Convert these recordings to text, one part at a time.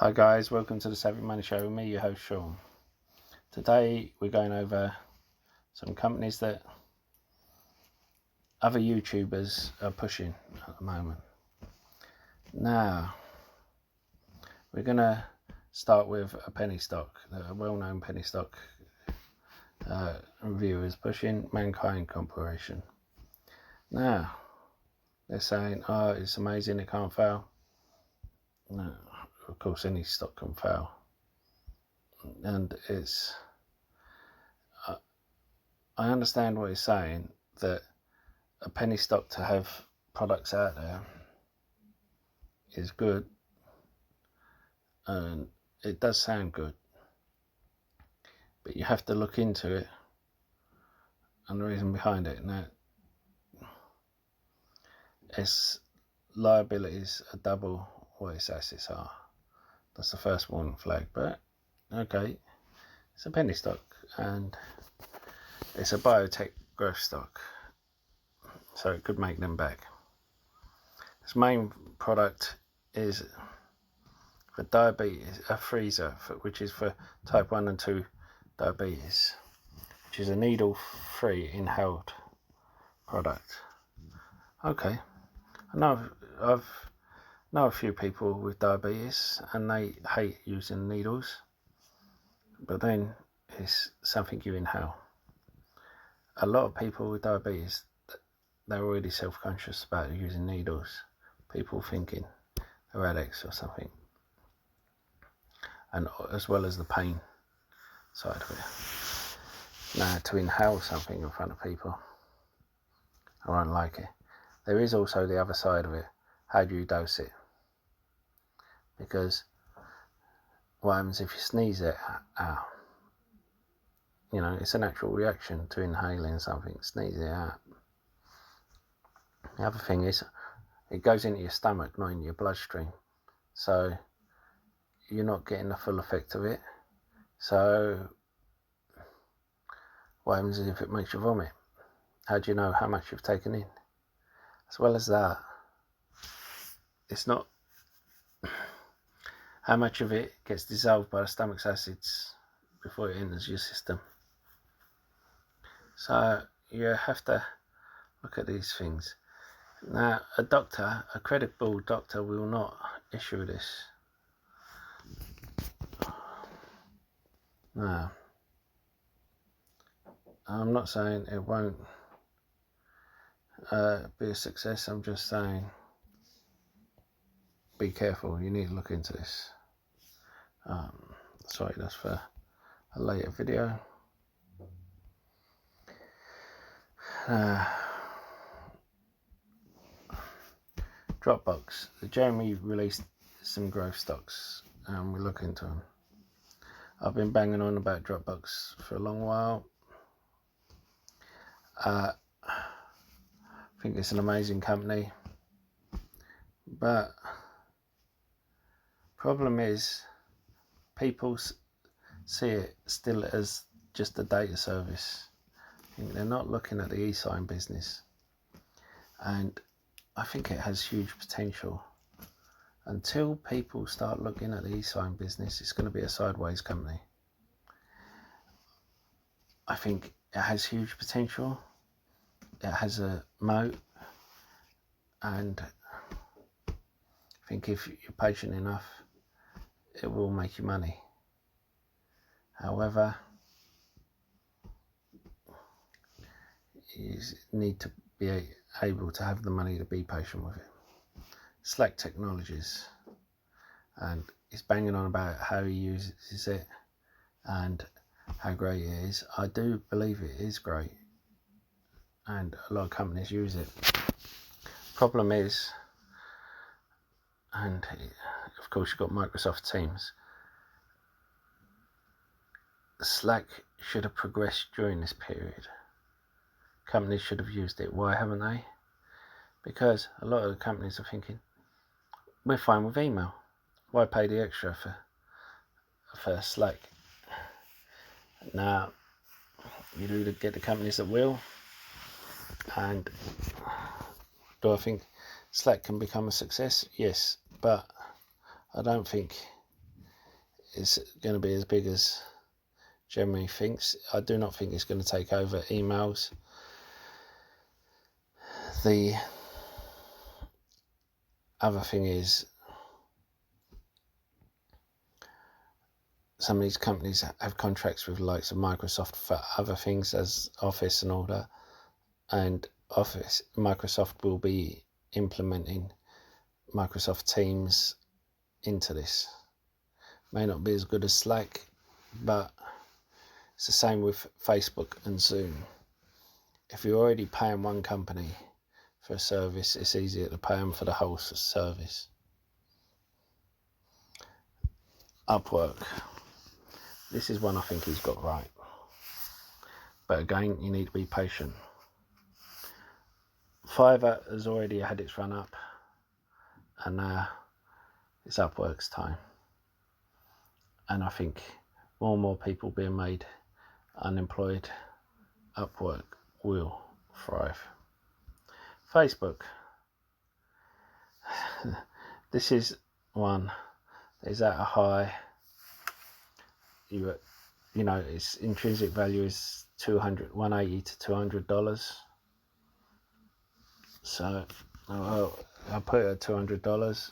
Hi guys, welcome to the Savvy Money Show with me, your host Sean. Today we're going over some companies that other YouTubers are pushing at the moment. Now, we're going to start with a penny stock, a well-known penny stock reviewers pushing Mankind Corporation. Now, they're saying, oh, it's amazing, it can't fail. No, of course any stock can fail. And it's, I understand what he's saying, that a penny stock to have products out there is good, and it does sound good, but you have to look into it and the reason behind it. Now, its liabilities are double what its assets are. That's the first warning flag. But okay, it's a penny stock and it's a biotech growth stock, so it could make them back. Its main product is for diabetes, a freezer, which is for type 1 and 2 diabetes, which is a needle-free inhaled product. Okay, I know a few people with diabetes and they hate using needles, but then it's something you inhale. A lot of people with diabetes, they're already self-conscious about using needles, people thinking they're addicts or something, and as well as the pain side of it. Now, to inhale something in front of people, I won't like it. There is also the other side of it. How do you dose it? Because what happens if you sneeze it out? You know, it's a natural reaction to inhaling something, sneeze it out. The other thing is, it goes into your stomach, not into your bloodstream. So you're not getting the full effect of it. So what happens if it makes you vomit? How do you know how much you've taken in? As well as that, it's not how much of it gets dissolved by the stomach's acids before it enters your system. So you have to look at these things. Now, a credible doctor will not issue this. No, I'm not saying it won't be a success. I'm just saying be careful. You need to look into this. Sorry, that's for a later video. Dropbox. Jeremy released some growth stocks and we look into them. I've been banging on about Dropbox for a long while. I think it's an amazing company, but problem is people see it still as just a data service. I think they're not looking at the e-sign business, and I think it has huge potential. Until people start looking at the e-sign business, it's going to be a sideways company. I think it has huge potential. It has a moat, and I think if you're patient enough, it will make you money. However, you need to be able to have the money to be patient with it. Slack Technologies, and he's banging on about how he uses it and how great it is. I do believe it is great, and a lot of companies use it. Problem is, and of course you've got Microsoft Teams, Slack should have progressed during this period. Companies should have used it. Why haven't they? Because a lot of the companies are thinking, we're fine with email. Why pay the extra for Slack? Now, you do get the companies that will, and do I think Slack can become a success? Yes, but I don't think it's going to be as big as Jeremy thinks. I do not think it's going to take over emails. The other thing is, some of these companies have contracts with the likes of Microsoft for other things as Office and all that, and Microsoft will be implementing Microsoft Teams into this. May not be as good as Slack, but it's the same with Facebook and Zoom. If you're already paying one company for a service, it's easier to pay them for the whole service. Upwork. This is one I think he's got right. But again, you need to be patient. Fiverr has already had its run up, and now it's Upwork's time. And I think more and more people being made unemployed, Upwork will thrive. Facebook. This is one that is at a high. You know, its intrinsic value is $180 to $200. So I'll put it at $200,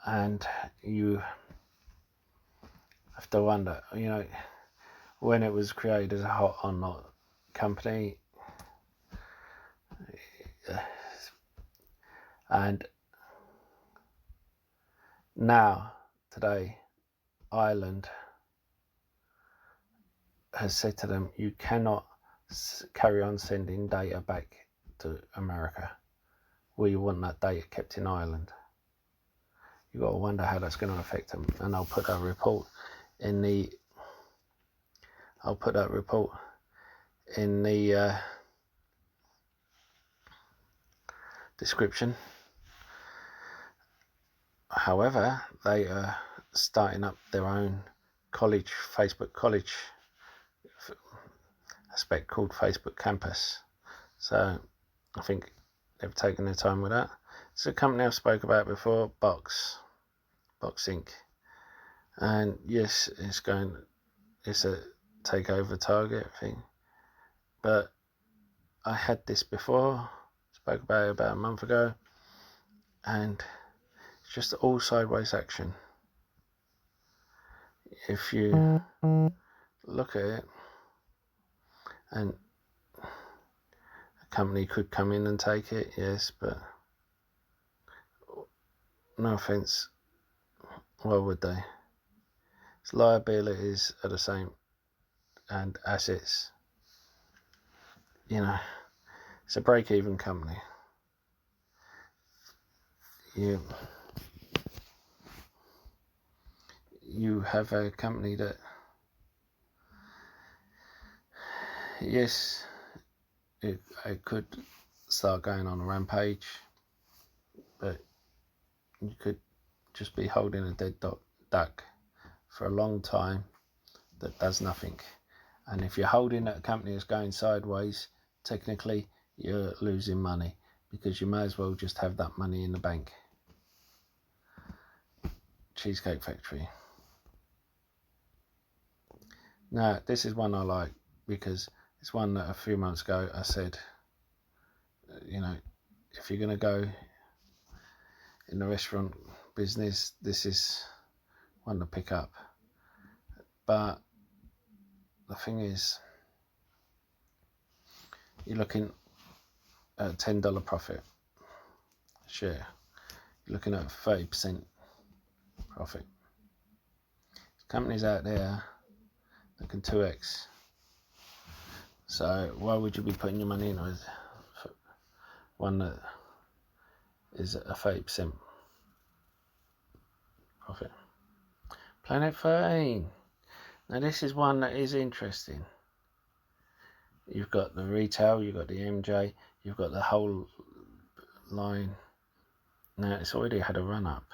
and you have to wonder, you know, when it was created as a hot or not company, and now today Ireland has said to them, you cannot carry on sending data back to America. We want that data kept in Ireland. You've got to wonder how that's going to affect them. And I'll put that report in the description. However, they are starting up their own college, Facebook college aspect called Facebook Campus. So I think they've taken their time with that. It's a company I've spoke about before, Box Inc. And yes, it's a takeover target thing. But I had this before, spoke about it about a month ago, and it's just all sideways action. If you look at it, and a company could come in and take it, yes, but no offence, why would they? Its liabilities are the same, and assets, you know, it's a break-even company. You have a company that, yes, it could start going on a rampage, but you could just be holding a dead duck for a long time that does nothing. And if you're holding a company that's going sideways, technically you're losing money, because you may as well just have that money in the bank. Cheesecake Factory. Now, this is one I like, because it's one that a few months ago I said, you know, if you're going to go in the restaurant business, this is one to pick up. But the thing is, you're looking at a $10 profit share. You're looking at 30% profit. There's companies out there that can 2x. So why would you be putting your money in with one that is a 30% profit? Planet 13. Now this is one that is interesting. You've got the retail, you've got the MJ, you've got the whole line. Now it's already had a run up.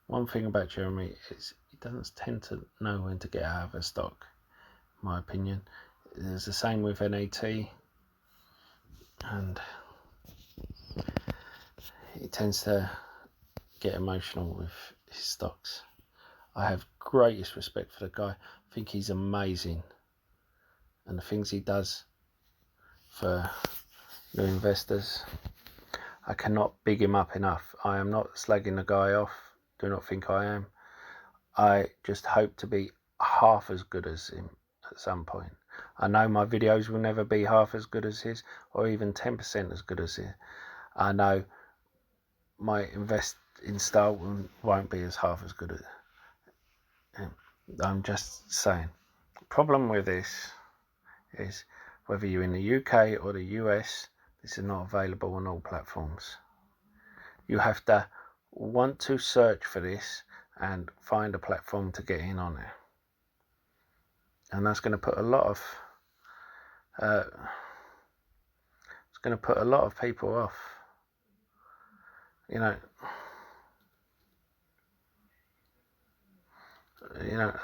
One thing about Jeremy is he doesn't tend to know when to get out of a stock, in my opinion. It's the same with NAT, and he tends to get emotional with his stocks. I have greatest respect for the guy. I think he's amazing, and the things he does for new investors, I cannot big him up enough. I am not slagging the guy off, do not think I am. I just hope to be half as good as him at some point. I know my videos will never be half as good as his, or even 10% as good as his. I know my investing style won't be as half as good as him. I'm just saying. The problem with this is whether you're in the UK or the US, this is not available on all platforms. You have to want to search for this and find a platform to get in on it. And that's going to put a lot of people off. You know,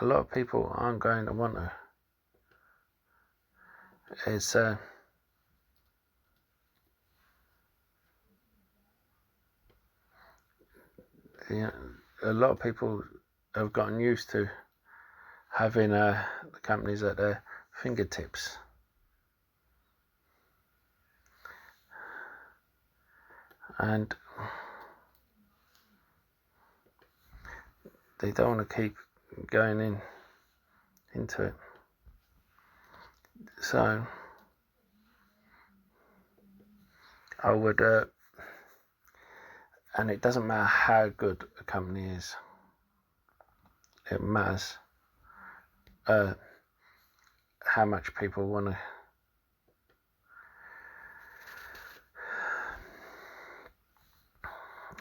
a lot of people aren't going to want to. It's a lot of people have gotten used to having the companies at their fingertips. And they don't want to keep going into it. So I would, and it doesn't matter how good a company is, it matters how much people want to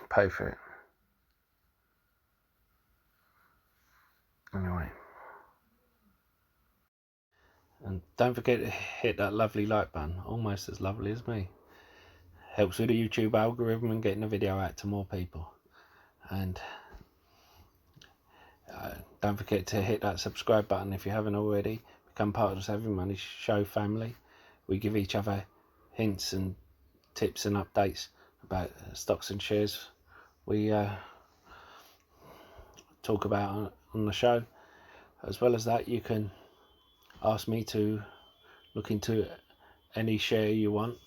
pay for it. Anyway, and don't forget to hit that lovely like button, almost as lovely as me. Helps with the YouTube algorithm and getting the video out to more people. And don't forget to hit that subscribe button if you haven't already. Become part of the Saving Money Show family. We give each other hints and tips and updates about stocks and shares we talk about on the show. As well as that, you can ask me to look into any share you want,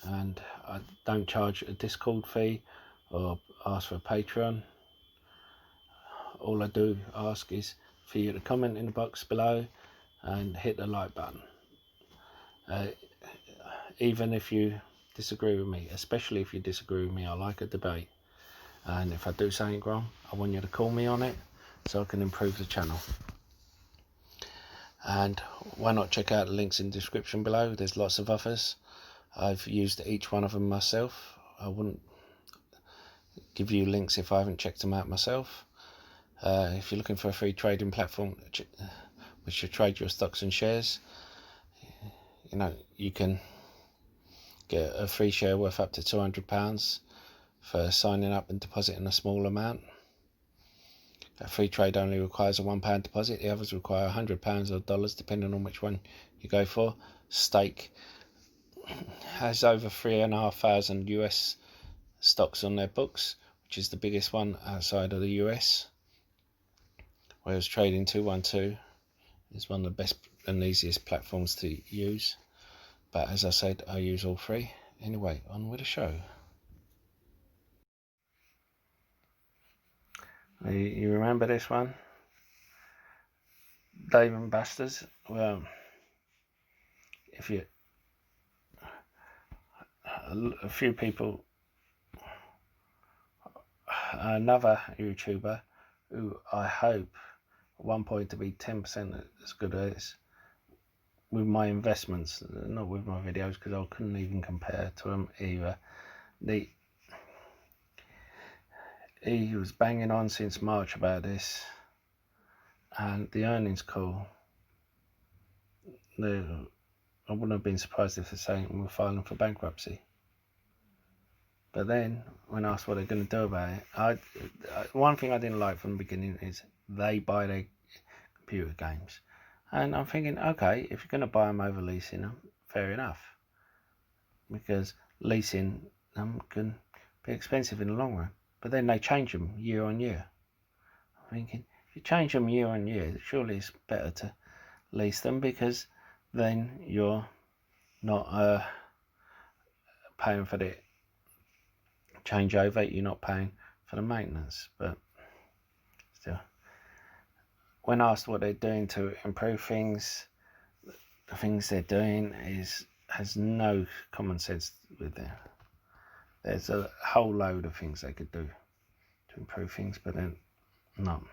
and I don't charge a Discord fee or ask for a Patreon. All I do ask is for you to comment in the box below and hit the like button. Even if you disagree with me, especially if you disagree with me, I like a debate. And if I do something wrong, I want you to call me on it so I can improve the channel. And why not check out the links in the description below? There's lots of others. I've used each one of them myself. I wouldn't give you links if I haven't checked them out myself. If you're looking for a free trading platform which should trade your stocks and shares, you can get a free share worth up to £200 for signing up and depositing a small amount. A free trade only requires a £1 deposit. The others require £100 or dollars, depending on which one you go for. Stake has over 3,500 US stocks on their books, which is the biggest one outside of the US. Whereas Trading 212 is one of the best and easiest platforms to use. But as I said, I use all three. Anyway, on with the show. You remember this one? Dave and Buster's? Well, if you... a few people... Another YouTuber who I hope at one point to be 10% as good as with my investments, not with my videos, because I couldn't even compare to them either. He was banging on since March about this, and the earnings call, I wouldn't have been surprised if they're saying we're filing for bankruptcy. But then, when asked what they're going to do about it, one thing I didn't like from the beginning is they buy their computer games. And I'm thinking, okay, if you're going to buy them over leasing them, fair enough. Because leasing them can be expensive in the long run. But then they change them year on year. I'm thinking, if you change them year on year, surely it's better to lease them, because then you're not paying for the changeover, you're not paying for the maintenance. But still, when asked what they're doing to improve things, the things they're doing has no common sense with them. There's a whole load of things they could do to improve things, but then not.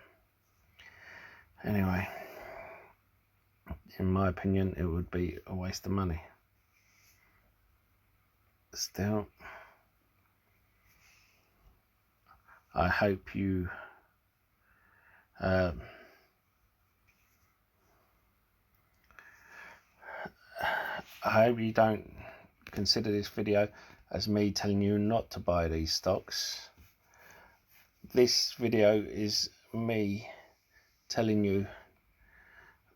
Anyway, in my opinion, it would be a waste of money. Still, I hope you I hope you don't consider this video as me telling you not to buy these stocks. This video is me telling you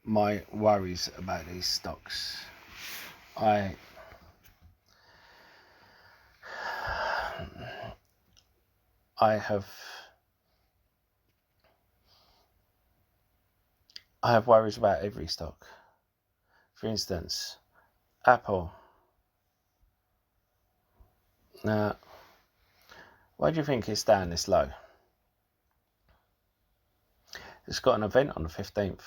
my worries about these stocks. I have worries about every stock. For instance, Apple. Now, why do you think it's down this low? It's got an event on the 15th.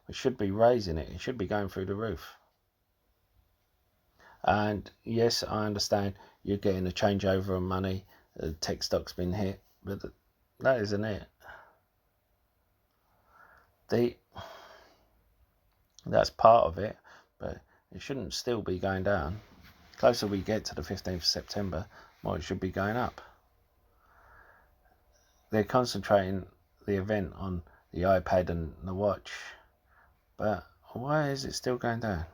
We should be raising it. It should be going through the roof. And yes, I understand you're getting a changeover of money. The tech stock's been hit, but that isn't it. That's part of it, but it shouldn't still be going down. The closer we get to the 15th of September, more it should be going up. They're concentrating the event on the iPad and the watch, but why is it still going down?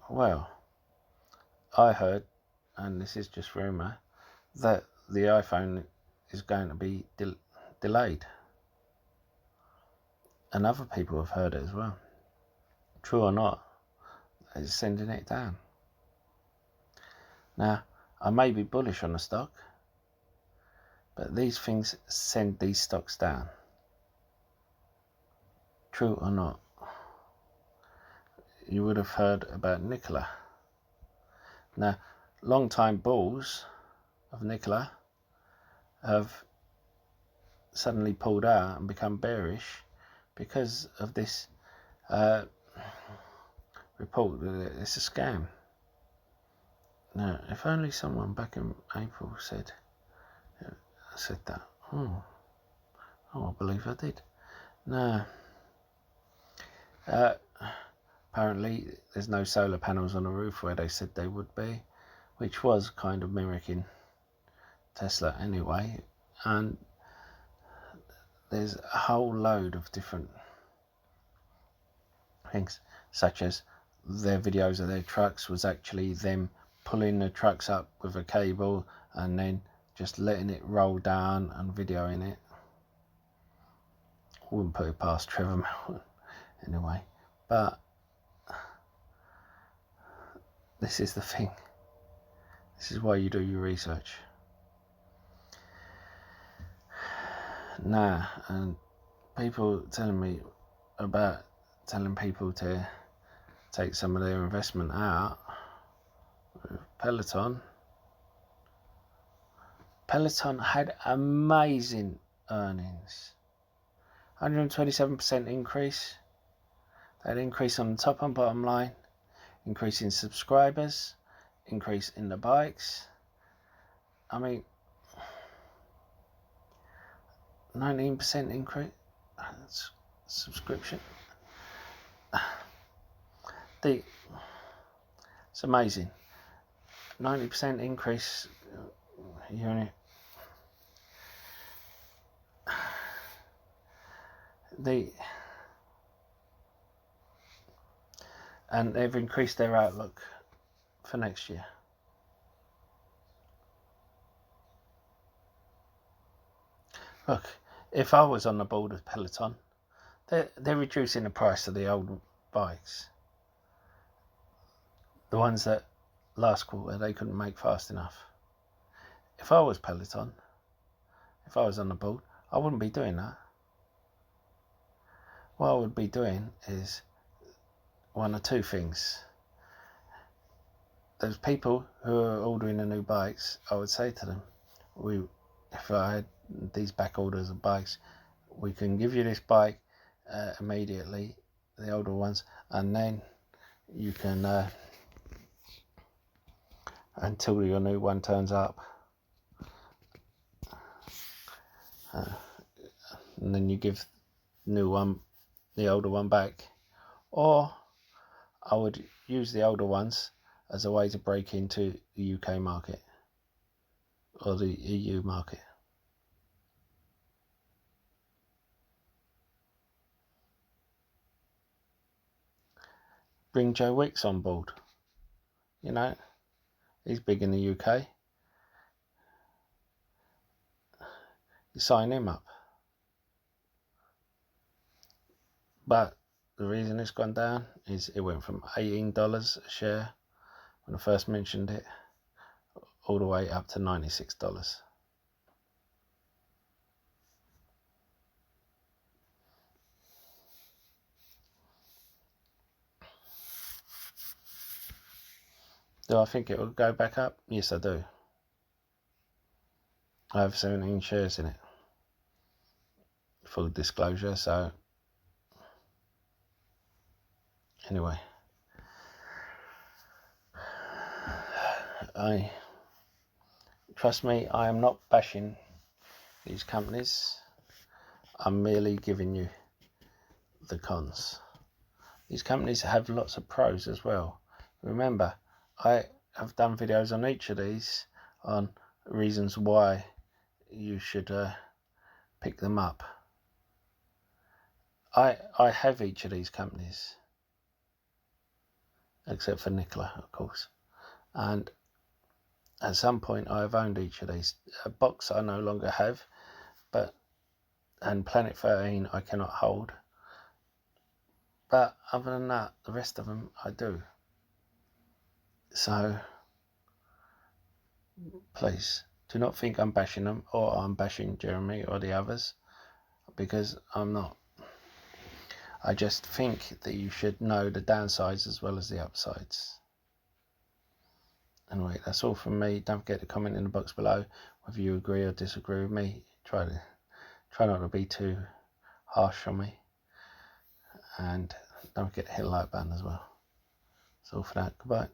Well, I heard, and this is just rumour, that the iPhone is going to be delayed. And other people have heard it as well. True or not, it's sending it down. Now, I may be bullish on the stock, but these things send these stocks down. True or not. You would have heard about Nkla. Now, long-time bulls of Nkla have suddenly pulled out and become bearish because of this report that it's a scam. Now, if only someone back in April said that. Oh, I believe I did. No. Apparently, there's no solar panels on the roof where they said they would be, which was kind of mimicking Tesla anyway. And there's a whole load of different things, such as their videos of their trucks was actually them pulling the trucks up with a cable and then just letting it roll down and videoing it. Wouldn't put it past Trevor Melton anyway, but this is the thing. This is why you do your research. Nah, and people telling me about telling people to take some of their investment out. Peloton had amazing earnings. 127% increase. That increase on the top and bottom line. Increase in subscribers. Increase in the bikes. I mean, 19% increase. That's subscription. It's amazing. 90% increase unit. And they've increased their outlook for next year. Look, if I was on the board of Peloton, they're reducing the price of the old bikes. The ones that last quarter they couldn't make fast enough. If I was Peloton, if I was on the board, I wouldn't be doing that. what I would be doing is one or two things. Those people who are ordering the new bikes, I would say to them, if I had these back orders of bikes, we can give you this bike immediately, the older ones, and then you can until your new one turns up, and then you give the older one back. Or I would use the older ones as a way to break into the UK market or the EU market. Bring Joe Wicks on board. You know, he's big in the UK. You sign him up. But the reason it's gone down is it went from $18 a share when I first mentioned it, all the way up to $96. Do I think it will go back up? Yes, I do. I have 17 shares in it. Full disclosure, so anyway. Trust me, I am not bashing these companies. I'm merely giving you the cons. These companies have lots of pros as well. Remember, I have done videos on each of these on reasons why you should pick them up. I have each of these companies, except for Nkla, of course, and at some point I have owned each of these. A box I no longer have, and Planet 13 I cannot hold, but other than that, the rest of them I do. So please do not think I'm bashing them or I'm bashing Jeremy or the others, because I'm not. I just think that you should know the downsides as well as the upsides. Anyway, that's all from me. Don't forget to comment in the box below whether you agree or disagree with me. Try not to be too harsh on me, and don't forget to hit the like button as well. That's all for that. Goodbye.